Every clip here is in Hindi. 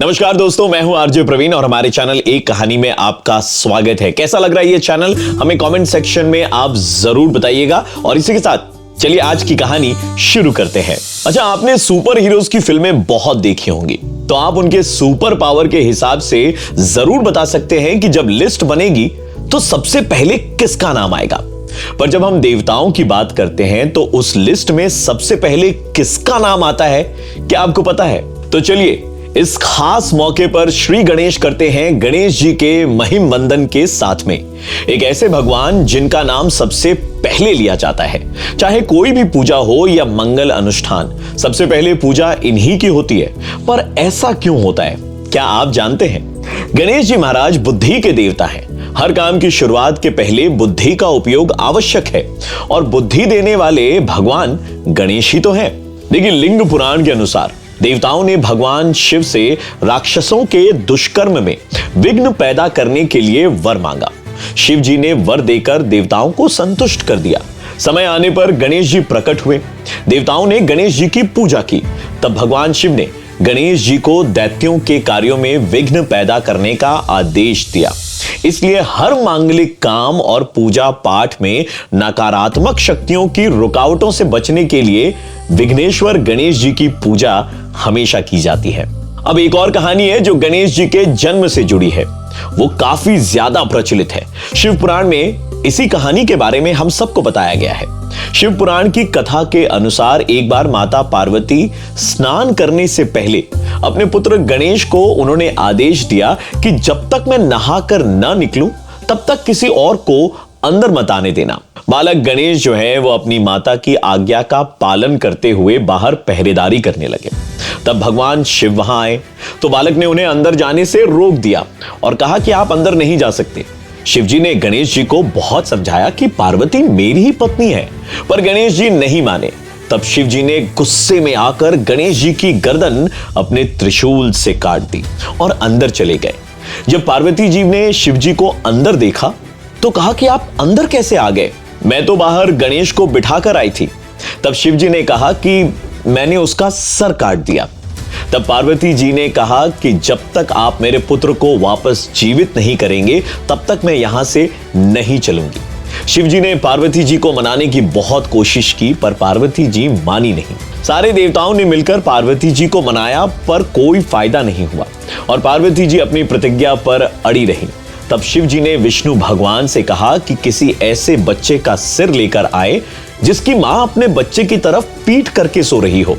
नमस्कार दोस्तों, मैं हूं आरजे प्रवीण और हमारे चैनल एक कहानी में आपका स्वागत है। कैसा लग रहा है ये चैनल हमें कमेंट सेक्शन में आप जरूर बताइएगा। और इसी के साथ चलिए आज की कहानी शुरू करते हैं। अच्छा, आपने सुपर हीरोज की फिल्में बहुत देखी होंगी, तो आप उनके सुपर पावर के हिसाब से जरूर बता सकते हैं कि जब लिस्ट बनेगी तो सबसे पहले किसका नाम आएगा। पर जब हम देवताओं की बात करते हैं तो उस लिस्ट में सबसे पहले किसका नाम आता है, क्या आपको पता है? तो चलिए इस खास मौके पर श्री गणेश करते हैं गणेश जी के महिम वंदन के साथ में। एक ऐसे भगवान जिनका नाम सबसे पहले लिया जाता है। चाहे कोई भी पूजा हो या मंगल अनुष्ठान, सबसे पहले पूजा इन्हीं की होती है। पर ऐसा क्यों होता है, क्या आप जानते हैं? गणेश जी महाराज बुद्धि के देवता हैं। हर काम की शुरुआत के पहले बुद्धि का उपयोग आवश्यक है और बुद्धि देने वाले भगवान गणेश ही तो हैं। देखिए, लिंग पुराण के अनुसार देवताओं ने भगवान शिव से राक्षसों के दुष्कर्म में विघ्न पैदा करने के लिए वर मांगा। शिव जी ने वर देकर देवताओं को संतुष्ट कर दिया। समय आने पर गणेश जी प्रकट हुए। देवताओं ने गणेश जी की पूजा की। तब भगवान शिव ने गणेश जी को दैत्यों के कार्यों में विघ्न पैदा करने का आदेश दिया। इसलिए हर मांगलिक काम और पूजा पाठ में नकारात्मक शक्तियों की रुकावटों से बचने के लिए विघ्नेश्वर गणेश जी की पूजा हमेशा की जाती है। अब एक और कहानी है जो गणेश जी के जन्म से जुड़ी है। वो काफी ज्यादा प्रचलित है। शिव पुराण में इसी कहानी के बारे में हम सबको बताया गया है। शिव पुराण की कथा के अनुसार एक बार माता पार्वती स्नान करने से पहले अपने पुत्र गणेश को उन्होंने आदेश दिया कि जब तक मैं नहाकर न निकलूं तब तक किसी और को अंदर मत आने देना। बालक गणेश जो है वो अपनी माता की आज्ञा का पालन करते हुए बाहर पहरेदारी करने लगे। तब भगवान शिव वहां आए तो बालक ने उन्हें अंदर जाने से रोक दिया और कहा कि आप अंदर नहीं जा सकते। शिव जी ने गणेश जी को बहुत समझाया कि पार्वती मेरी ही पत्नी है, पर गणेश जी नहीं माने। तब शिव जी ने गुस्से में आकर गणेश जी की गर्दन अपने त्रिशूल से काट दी और अंदर चले गए। जब पार्वती जी ने शिव जी को अंदर देखा तो कहा कि आप अंदर कैसे आ गए? मैं तो बाहर गणेश को बिठाकर आई थी। तब शिव जी ने कहा कि मैंने उसका सर काट दिया। तब पार्वती जी ने कहा कि जब तक आप मेरे पुत्र को वापस जीवित नहीं करेंगे तब तक मैं यहां से नहीं चलूंगी। शिव जी ने पार्वती जी को मनाने की बहुत कोशिश की, पर पार्वती जी मानी नहीं। सारे देवताओं ने मिलकर पार्वती जी को मनाया, पर कोई फायदा नहीं हुआ और पार्वती जी अपनी प्रतिज्ञा पर अड़ी रही। तब शिव जी ने विष्णु भगवान से कहा कि किसी ऐसे बच्चे का सिर लेकर आए जिसकी मां अपने बच्चे की तरफ पीठ करके सो रही हो।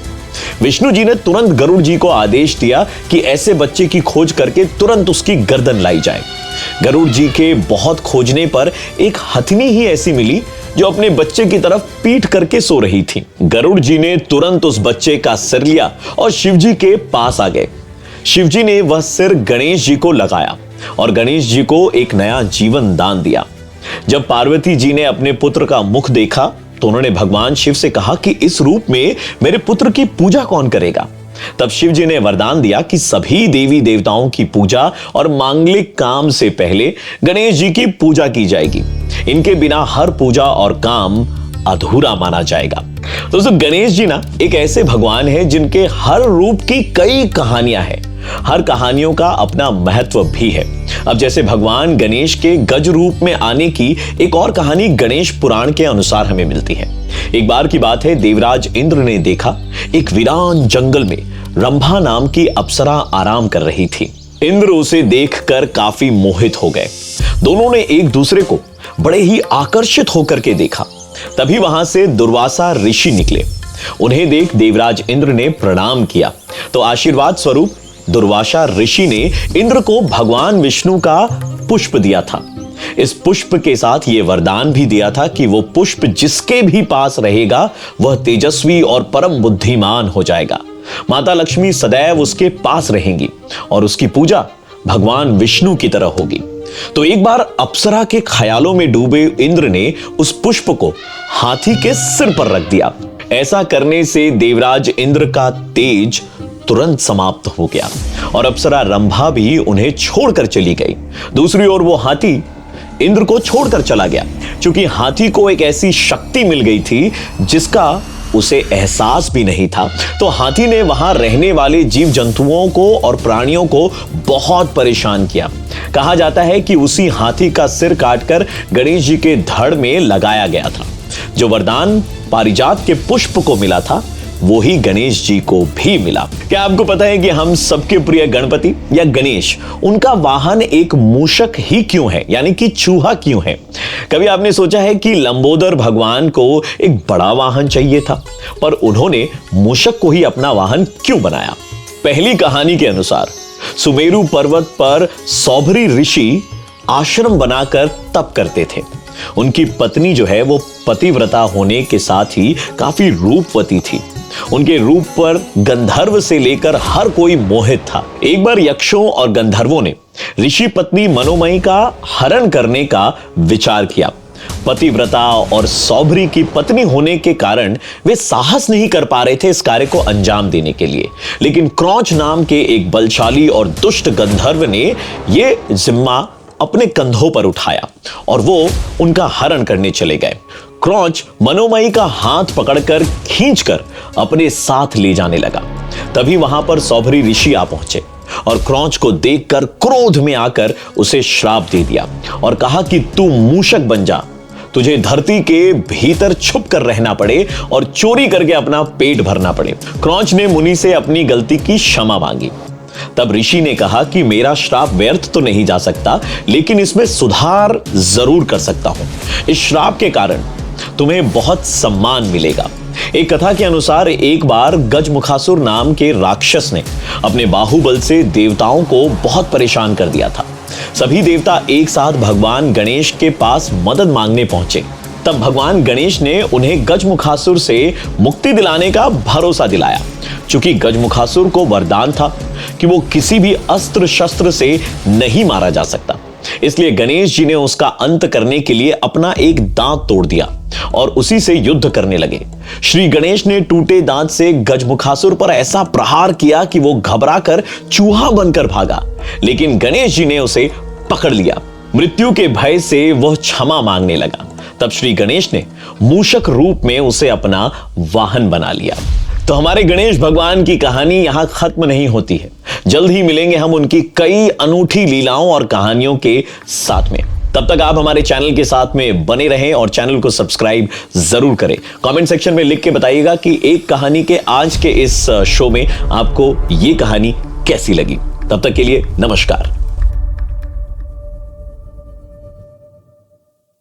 विष्णु जी ने तुरंत गरुड़ जी को आदेश दिया कि ऐसे बच्चे की खोज करके तुरंत उसकी गर्दन लाई जाए। गरुड़ जी के बहुत खोजने पर एक हथिनी ही ऐसी मिली जो अपने बच्चे की तरफ पीठ करके सो रही थी। गरुड़ जी ने तुरंत उस बच्चे का सिर लिया और शिव जी के पास आ गए। शिव जी ने वह सिर गणेश जी को लगाया और गणेश जी को एक नया जीवन दान दिया। जब पार्वती जी ने अपने पुत्र का मुख देखा तो उन्होंने भगवान शिव से कहा कि इस रूप में मेरे पुत्र की पूजा कौन करेगा? तब शिव जी ने वरदान दिया कि सभी देवी देवताओं की पूजा और मांगलिक काम से पहले गणेश जी की पूजा की जाएगी। इनके बिना हर पूजा और काम अधूरा माना जाएगा। दोस्तों, गणेश जी ना एक ऐसे भगवान है जिनके हर रूप की कई कहानियां हैं। हर कहानियों का अपना महत्व भी है। अब जैसे भगवान गणेश के गज रूप में आने की एक और कहानी गणेश पुराण के अनुसार हमें मिलती है। एक बार की बात है, देवराज इंद्र ने देखा एक वीरान जंगल में रंभा नाम की अप्सरा आराम कर रही थी। इंद्र उसे देखकर काफी मोहित हो गए। दोनों ने एक दूसरे को बड़े ही आकर्षित होकर के देखा। तभी वहां से दुर्वासा ऋषि निकले। उन्हें देख देवराज इंद्र ने प्रणाम किया तो आशीर्वाद स्वरूप दुर्वासा ऋषि ने इंद्र को भगवान विष्णु का पुष्प दिया था। इस पुष्प के साथ यह वरदान भी दिया था कि वो पुष्प जिसके भी पास रहेगा वह तेजस्वी और परम बुद्धिमान हो जाएगा। माता लक्ष्मी सदैव उसके पास रहेंगी और उसकी पूजा भगवान विष्णु की तरह होगी। तो एक बार अप्सरा के ख्यालों में डूबे इंद्र ने उस पुष्प को हाथी के सिर पर रख दिया। ऐसा करने से देवराज इंद्र का तेज तुरंत समाप्त हो गया और अप्सरा रंभा भी उन्हें छोड़कर चली गई। दूसरी ओर वो हाथी इंद्र को छोड़कर चला गया, क्योंकि हाथी को एक ऐसी शक्ति मिल गई थी जिसका उसे एहसास भी नहीं था, तो हाथी ने वहां रहने वाले जीव जंतुओं को और प्राणियों को बहुत परेशान किया। कहा जाता है कि उसी हाथी का सिर काटकर गणेश जी के धड़ में लगाया गया था। जो वरदान पारिजात के पुष्प को मिला था, वो ही गणेश जी को भी मिला। क्या आपको पता है कि हम सबके प्रिय गणपति या गणेश, उनका वाहन एक मूषक ही क्यों है, यानी कि चूहा क्यों है? कभी आपने सोचा है कि लंबोदर भगवान को एक बड़ा वाहन चाहिए था, पर उन्होंने मूषक को ही अपना वाहन क्यों बनाया? पहली कहानी के अनुसार सुमेरु पर्वत पर सौभरी ऋषि आश्रम बनाकर तप करते थे। उनकी पत्नी जो है वो पतिव्रता होने के साथ ही काफी रूपवती थी। उनके रूप पर गंधर्व से लेकर हर कोई मोहित था। एक बार यक्षों और गंधर्वों ने ऋषि पत्नी मनोमयी का हरण करने का विचार किया। पतिव्रता और सौभरी की पत्नी होने के कारण वे साहस नहीं कर पा रहे थे इस कार्य को अंजाम देने के लिए, लेकिन क्रौंच नाम के एक बलशाली और दुष्ट गंधर्व ने यह जिम्मा अपने कंधों पर उठाया और वो उनका हरण करने चले गए। क्रौंच मनोमयी का हाथ पकड़कर खींचकर अपने साथ ले जाने लगा। तभी वहां पर सौभरी ऋषि आ पहुंचे और क्रौंच को देखकर क्रोध में आकर उसे श्राप दे दिया और कहा कि तू मूषक बन जा, तुझे धरती के भीतर छुप कर रहना पड़े और चोरी करके अपना पेट भरना पड़े। क्रौंच ने मुनि से अपनी गलती की क्षमा मांगी। तब ऋषि ने कहा कि मेरा श्राप व्यर्थ तो नहीं जा सकता, लेकिन इसमें सुधार जरूर कर सकता हूं। इस श्राप के कारण तुम्हें बहुत सम्मान मिलेगा। एक कथा के अनुसार एक बार गजमुखासुर नाम के राक्षस ने अपने बाहुबल से देवताओं को बहुत परेशान कर दिया था। सभी देवता एक साथ भगवान गणेश के पास मदद मांगने पहुंचे। तब भगवान गणेश ने उन्हें गजमुखासुर से मुक्ति दिलाने का भरोसा दिलाया। चूंकि गजमुखासुर को वरदान था कि वो किसी भी अस्त्र शस्त्र से नहीं मारा जा सकता, इसलिए गणेश जी ने उसका अंत करने के लिए अपना एक दांत तोड़ दिया और उसी से युद्ध करने लगे। श्री गणेश ने टूटे दांत से गजमुखासुर पर ऐसा प्रहार किया कि वो घबराकर चूहा बनकर भागा, लेकिन गणेश जी ने उसे पकड़ लिया। मृत्यु के भय से वह क्षमा मांगने लगा। तब श्री गणेश ने मूषक रूप में उसे अपना वाहन बना लिया। तो हमारे गणेश भगवान की कहानी यहां खत्म नहीं होती है। जल्द ही मिलेंगे हम उनकी कई अनूठी लीलाओं और कहानियों के साथ में। तब तक आप हमारे चैनल के साथ में बने रहें और चैनल को सब्सक्राइब जरूर करें। कमेंट सेक्शन में लिख के बताइएगा कि एक कहानी के आज के इस शो में आपको ये कहानी कैसी लगी। तब तक के लिए नमस्कार।